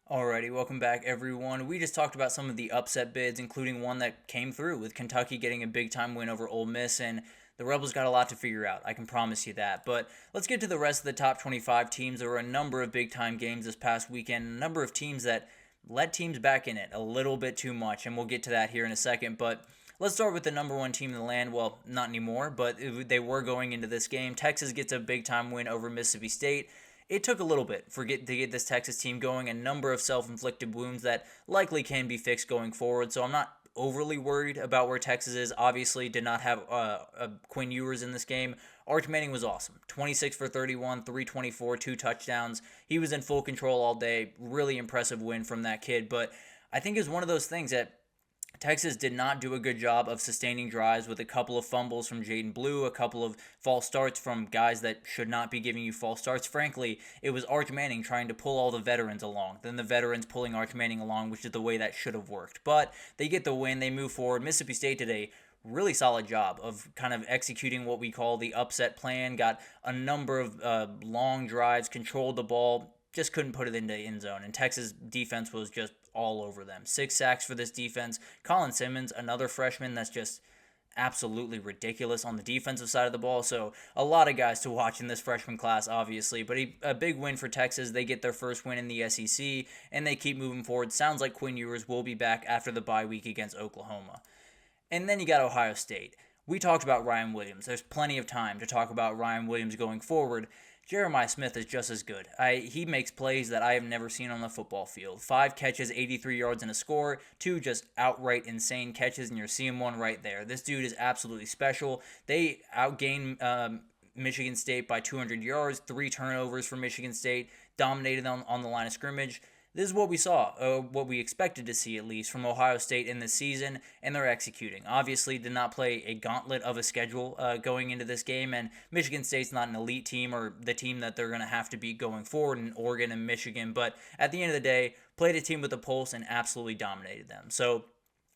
Alrighty, welcome back everyone. We just talked about some of the upset bids, including one that came through with Kentucky getting a big time win over Ole Miss, and the Rebels got a lot to figure out. I can promise you that. But let's get to the rest of the top 25 teams. There were a number of big time games this past weekend, a number of teams that let teams back in it a little bit too much, and we'll get to that here in a second. But let's start with the number one team in the land. Well, not anymore, but they were going into this game. Texas gets a big time win over Mississippi State. It took a little bit to get this Texas team going, a number of self-inflicted wounds that likely can be fixed going forward, so I'm not overly worried about where Texas is. Obviously, did not have Quinn Ewers in this game. Arch Manning was awesome. 26 for 31, 324, 2 touchdowns. He was in full control all day. Really impressive win from that kid, but I think it's one of those things that Texas did not do a good job of sustaining drives with a couple of fumbles from Jaden Blue, a couple of false starts from guys that should not be giving you false starts. Frankly, it was Arch Manning trying to pull all the veterans along, then the veterans pulling Arch Manning along, which is the way that should have worked. But they get the win, they move forward. Mississippi State did a really solid job of kind of executing what we call the upset plan, got a number of long drives, controlled the ball, just couldn't put it into end zone. And Texas defense was just all over them. 6 sacks for this defense. Colin Simmons, another freshman that's just absolutely ridiculous on the defensive side of the ball. So a lot of guys to watch in this freshman class, obviously. But a big win for Texas. They get their first win in the SEC, and they keep moving forward. Sounds like Quinn Ewers will be back after the bye week against Oklahoma. And then you got Ohio State. We talked about Ryan Williams. There's plenty of time to talk about Ryan Williams going forward. Jeremiah Smith is just as good. He makes plays that I have never seen on the football field. 5 catches, 83 yards and a score. 2 just outright insane catches, and you're seeing one right there. This dude is absolutely special. They outgained Michigan State by 200 yards, 3 turnovers for Michigan State, dominated them on the line of scrimmage. This is what we saw, what we expected to see at least from Ohio State in this season, and they're executing. Obviously, did not play a gauntlet of a schedule going into this game, and Michigan State's not an elite team or the team that they're going to have to beat going forward in Oregon and Michigan, but at the end of the day, played a team with a pulse and absolutely dominated them. So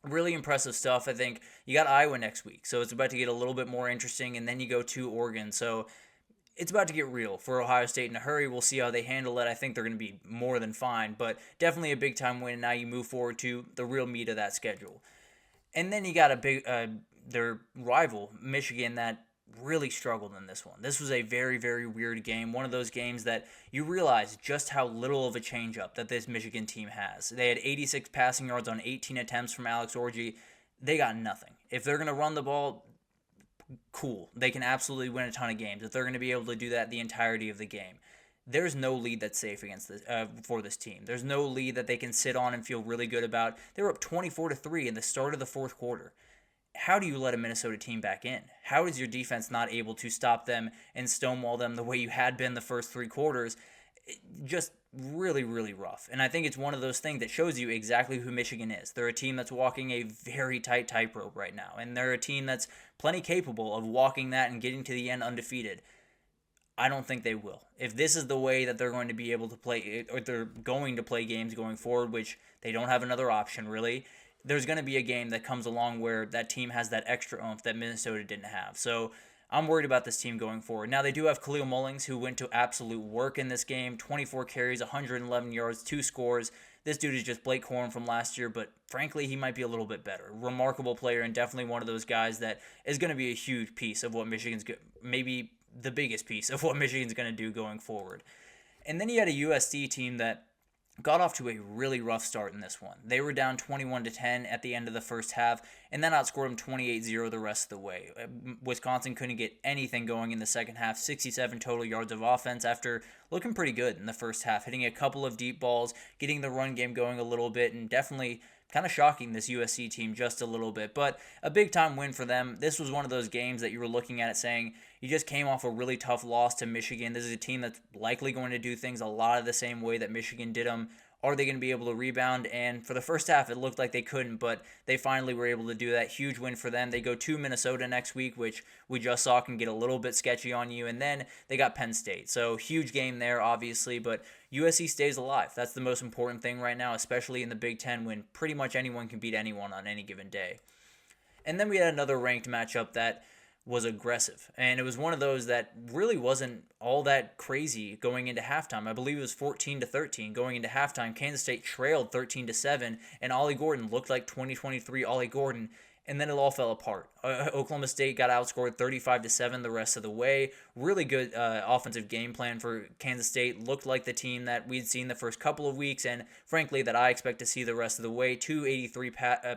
really impressive stuff. I think you got Iowa next week, so it's about to get a little bit more interesting, and then you go to Oregon. So it's about to get real for Ohio State in a hurry. We'll see how they handle it. I think they're going to be more than fine, but definitely a big-time win. Now you move forward to the real meat of that schedule. And then you got a big their rival, Michigan, that really struggled in this one. This was a very, very weird game. One of those games that you realize just how little of a changeup that this Michigan team has. They had 86 passing yards on 18 attempts from Alex Orji. They got nothing. If they're going to run the ball, cool. They can absolutely win a ton of games if they're going to be able to do that the entirety of the game. There's no lead that's safe against this for this team. There's no lead that they can sit on and feel really good about. They were up 24-3 in the start of the fourth quarter. How do you let a Minnesota team back in? How is your defense not able to stop them and stonewall them the way you had been the first 3 quarters? Just really, really rough. And I think it's one of those things that shows you exactly who Michigan is. They're a team that's walking a very tight tightrope right now, and they're a team that's plenty capable of walking that and getting to the end undefeated. I don't think they will. If this is the way that they're going to be able to play, or they're going to play games going forward, which they don't have another option really, there's going to be a game that comes along where that team has that extra oomph that Minnesota didn't have. So I'm worried about this team going forward. Now, they do have Khalil Mullings, who went to absolute work in this game. 24 carries, 111 yards, 2 scores. This dude is just Blake Corum from last year, but frankly, he might be a little bit better. Remarkable player, and definitely one of those guys that is going to be a huge piece of what Michigan's, maybe the biggest piece of what Michigan's going to do going forward. And then you had a USC team that got off to a really rough start in this one. They were down 21-10 at the end of the first half, and then outscored them 28-0 the rest of the way. Wisconsin couldn't get anything going in the second half. 67 total yards of offense after looking pretty good in the first half, hitting a couple of deep balls, getting the run game going a little bit, and definitely kind of shocking this USC team just a little bit. But a big-time win for them. This was one of those games that you were looking at it saying, you just came off a really tough loss to Michigan. This is a team that's likely going to do things a lot of the same way that Michigan did them. Are they going to be able to rebound? And for the first half, it looked like they couldn't, but they finally were able to do that. Huge win for them. They go to Minnesota next week, which we just saw can get a little bit sketchy on you. And then they got Penn State. So huge game there, obviously, but USC stays alive. That's the most important thing right now, especially in the Big Ten when pretty much anyone can beat anyone on any given day. And then we had another ranked matchup that was aggressive. And it was one of those that really wasn't all that crazy going into halftime. I believe it was 14-13 going into halftime. Kansas State trailed 13-7, and Ollie Gordon looked like 2023 Ollie Gordon. And then it all fell apart. Oklahoma State got outscored 35-7 the rest of the way. Really good offensive game plan for Kansas State. Looked like the team that we'd seen the first couple of weeks, and frankly that I expect to see the rest of the way. 283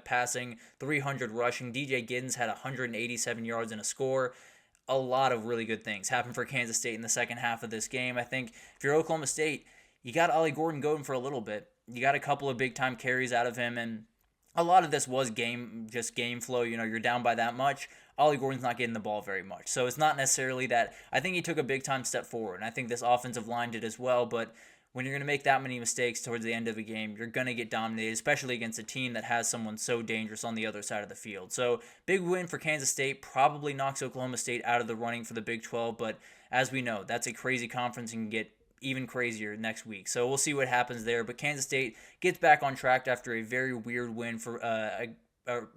passing, 300 rushing. DJ Giddens had 187 yards and a score. A lot of really good things happened for Kansas State in the second half of this game. I think if you're Oklahoma State, you got Ollie Gordon going for a little bit. You got a couple of big-time carries out of him, and a lot of this was game flow. You're down by that much. Ollie Gordon's not getting the ball very much. So it's not necessarily that. I think he took a big-time step forward, and I think this offensive line did as well. But when you're going to make that many mistakes towards the end of a game, you're going to get dominated, especially against a team that has someone so dangerous on the other side of the field. So big win for Kansas State. Probably knocks Oklahoma State out of the running for the Big 12. But as we know, that's a crazy conference and can get even crazier next week. So we'll see what happens there. But Kansas State gets back on track after a very weird win for a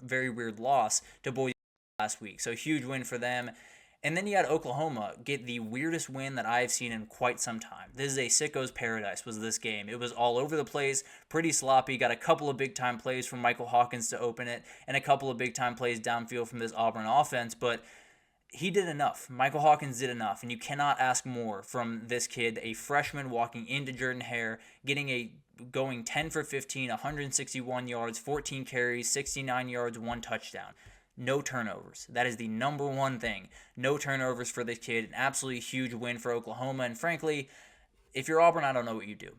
very weird loss to Boise last week. So huge win for them. And then you had Oklahoma get the weirdest win that I've seen in quite some time. This is a sicko's paradise was this game. It was all over the place, pretty sloppy. Got a couple of big-time plays from Michael Hawkins to open it, and a couple of big-time plays downfield from this Auburn offense. But he did enough. Michael Hawkins did enough, and you cannot ask more from this kid, a freshman walking into Jordan-Hare, going 10 for 15, 161 yards, 14 carries, 69 yards, 1 touchdown. No turnovers. That is the number one thing. No turnovers for this kid. An absolutely huge win for Oklahoma, and frankly, if you're Auburn, I don't know what you do.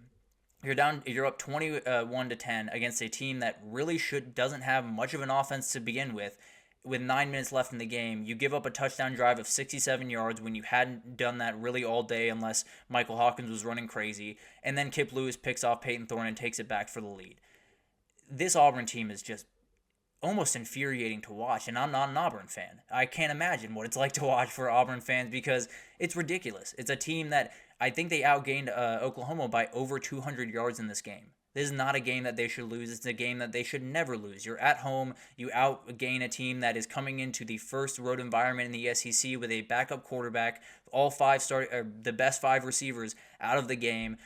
You're up 21-10 against a team that really doesn't have much of an offense to begin with. With 9 minutes left in the game, you give up a touchdown drive of 67 yards when you hadn't done that really all day unless Michael Hawkins was running crazy, and then Kip Lewis picks off Peyton Thorne and takes it back for the lead. This Auburn team is just almost infuriating to watch, and I'm not an Auburn fan. I can't imagine what it's like to watch for Auburn fans because it's ridiculous. It's a team that I think they outgained Oklahoma by over 200 yards in this game. This is not a game that they should lose. It's a game that they should never lose. You're at home. You outgain a team that is coming into the first road environment in the SEC with a backup quarterback, the best 5 receivers out of the game.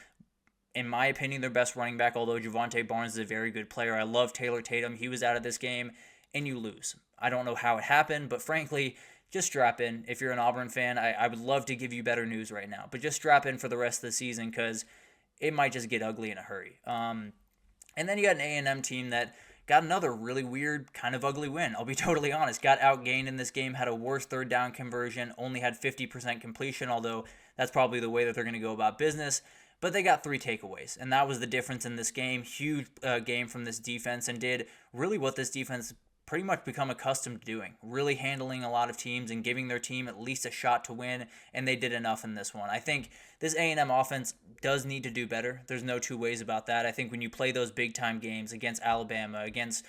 In my opinion, their best running back, although Javonte Barnes is a very good player. I love Taylor Tatum. He was out of this game, and you lose. I don't know how it happened, but frankly, just strap in. If you're an Auburn fan, I would love to give you better news right now, but just strap in for the rest of the season because it might just get ugly in a hurry. And then you got an A&M team that got another really weird, kind of ugly win. I'll be totally honest. Got outgained in this game, had a worse third down conversion, only had 50% completion, although that's probably the way that they're going to go about business. But they got 3 takeaways, and that was the difference in this game. Huge game from this defense, and did really what this defense pretty much become accustomed to doing, really handling a lot of teams and giving their team at least a shot to win, and they did enough in this one. I think this A&M offense does need to do better. There's no two ways about that. I think when you play those big-time games against Alabama, against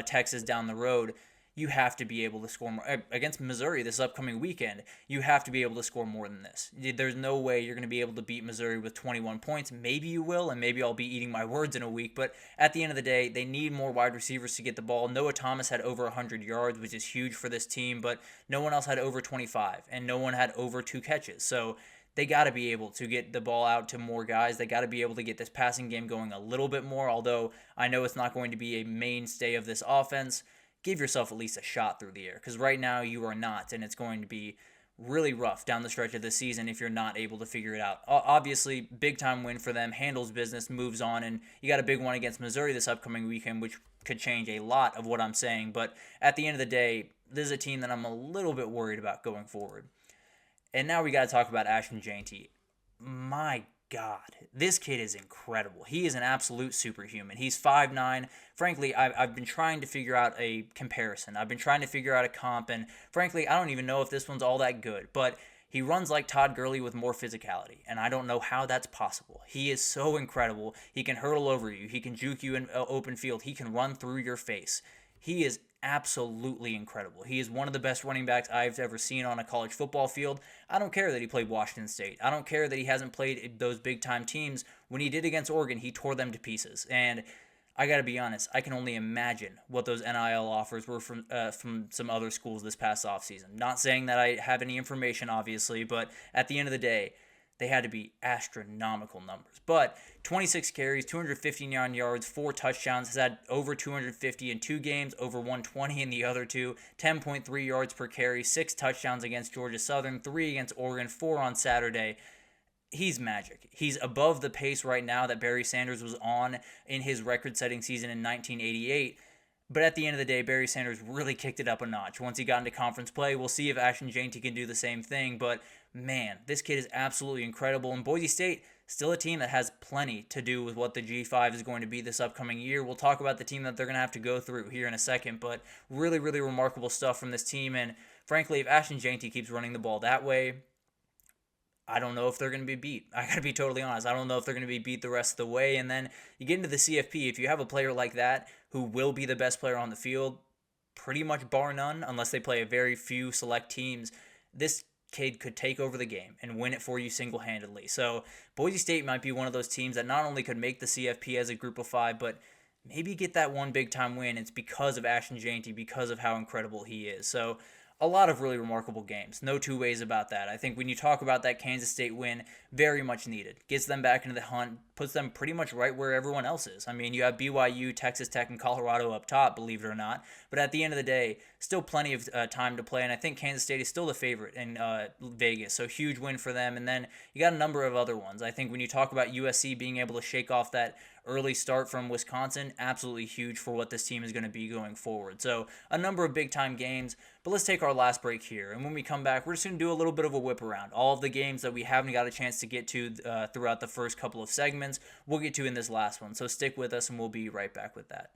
Texas down the road, you have to be able to score more. Against Missouri this upcoming weekend, you have to be able to score more than this. There's no way you're going to be able to beat Missouri with 21 points. Maybe you will, and maybe I'll be eating my words in a week, but at the end of the day, they need more wide receivers to get the ball. Noah Thomas had over 100 yards, which is huge for this team, but no one else had over 25, and no one had over 2 catches. So they got to be able to get the ball out to more guys. They got to be able to get this passing game going a little bit more, although I know it's not going to be a mainstay of this offense. Give yourself at least a shot through the air, because right now you are not, and it's going to be really rough down the stretch of the season if you're not able to figure it out. Obviously, big-time win for them, handles business, moves on, and you got a big one against Missouri this upcoming weekend, which could change a lot of what I'm saying, but at the end of the day, this is a team that I'm a little bit worried about going forward. And now we got to talk about Ashton Jeanty. My God, this kid is incredible. He is an absolute superhuman. He's 5'9". Frankly, I've been trying to figure out a comparison. I've been trying to figure out a comp, and frankly, I don't even know if this one's all that good, but he runs like Todd Gurley with more physicality, and I don't know how that's possible. He is so incredible. He can hurdle over you. He can juke you in open field. He can run through your face. He is absolutely incredible. He is one of the best running backs I've ever seen on a college football field. I don't care that he played Washington State. I don't care that he hasn't played those big-time teams. When he did against Oregon, he tore them to pieces. And I got to be honest, I can only imagine what those NIL offers were from some other schools this past offseason. Not saying that I have any information, obviously, but at the end of the day, they had to be astronomical numbers. But 26 carries, 259 yards, 4 touchdowns, has had over 250 in 2 games, over 120 in the other 2, 10.3 yards per carry, 6 touchdowns against Georgia Southern, 3 against Oregon, 4 on Saturday. He's magic. He's above the pace right now that Barry Sanders was on in his record-setting season in 1988. But at the end of the day, Barry Sanders really kicked it up a notch once he got into conference play. We'll see if Ashton Jeanty can do the same thing. But, man, this kid is absolutely incredible. And Boise State, still a team that has plenty to do with what the G5 is going to be this upcoming year. We'll talk about the team that they're going to have to go through here in a second. But really, really remarkable stuff from this team. And, frankly, if Ashton Jeanty keeps running the ball that way, I don't know if they're going to be beat. I got to be totally honest. I don't know if they're going to be beat the rest of the way. And then you get into the CFP. If you have a player like that who will be the best player on the field, pretty much bar none, unless they play a very few select teams, this kid could take over the game and win it for you single-handedly. So Boise State might be one of those teams that not only could make the CFP as a group of 5, but maybe get that one big-time win. It's because of Ashton Jeanty, because of how incredible he is. So a lot of really remarkable games. No two ways about that. I think when you talk about that Kansas State win, very much needed. Gets them back into the hunt, puts them pretty much right where everyone else is. I mean, you have BYU, Texas Tech, and Colorado up top, believe it or not. But at the end of the day, still plenty of time to play, and I think Kansas State is still the favorite in Vegas. So huge win for them. And then you got a number of other ones. I think when you talk about USC being able to shake off that early start from Wisconsin, absolutely huge for what this team is going to be going forward. So a number of big-time games, but let's take our last break here. And when we come back, we're just going to do a little bit of a whip around. All of the games that we haven't got a chance to get to throughout the first couple of segments, we'll get to in this last one. So stick with us, and we'll be right back with that.